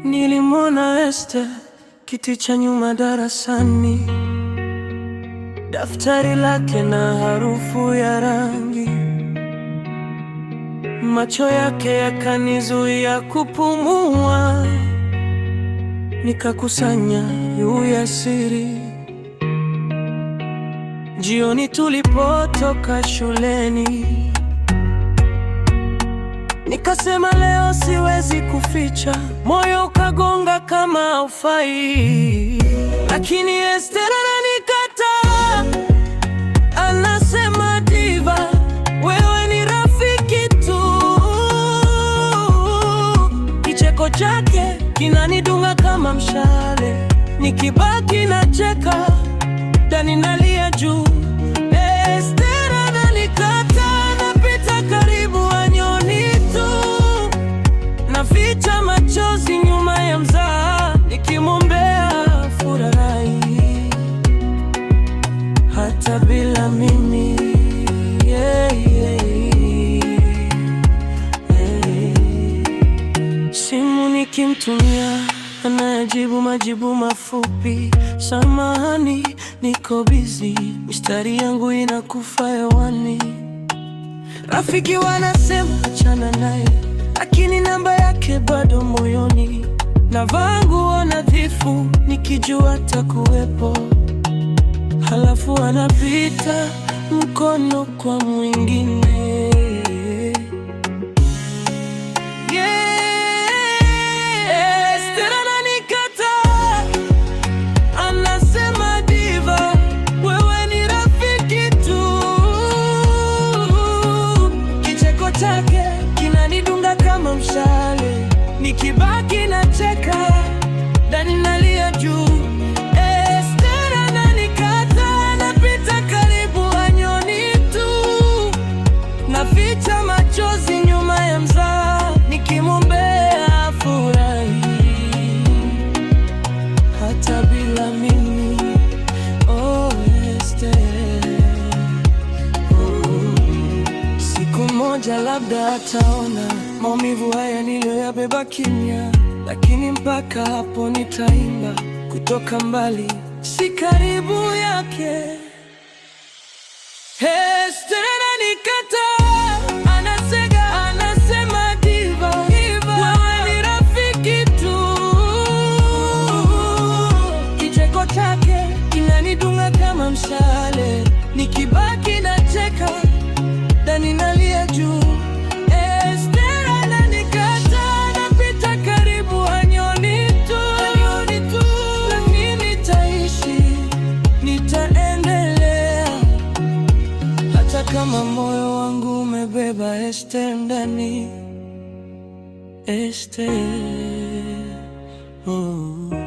Nilimwona Esther kiti cha nyuma darasani, daftari lake na harufu ya rangi. Macho yake yakanizuia kupumua, nikakusanya ya siri. Jioni tulipotoka shuleni, nikasema leo siwezi kuficha, moyo ukagonga kama haufai. Lakini Esther ananikataa, anasema diva, wewe ni rafiki tu. Kicheko chake kinanidunga kama mshale, nikibaki nacheka, ndani nalia juu. Esther ananikataa, napita karibu anyoni tu, naficha machozi nyuma ya mzaha, nikimwombea furahi hata bila mimi. Simu nikimtumia, anajibu majibu mafupi, samahani niko busy, mistari yangu inakufa hewani. Rafiki wanasema achana naye, lakini namba yake bado moyoni. Navaa nguo nadhifu nikijua atakuwepo, halafu anapita mkono kwa mwingine. Esther ananikataa, anasema diva, wewe ni rafiki tu. Kicheko chake kinanidunga kama mshale, nikibaki nacheka, ndani nalia juu. Esther ananikataa, napita karibu anyoni tu, naficha machozi nyuma ya mzaha, nikimwombea furahi hata bila mimi. Oh Esther, siku moja labda ataona maumivu haya niliyoyabeba kimya, lakini mpaka hapo nitaimba kutoka mbali, si karibu yake. Esther ananikataa, anasega, anasema diva, wewe ni rafiki tu. Kicheko chake kinanidunga kama mshale, nikibaki nacheka, ndani nalia juu. Kama moyo wangu umebeba Esther ndani, Esther, oh.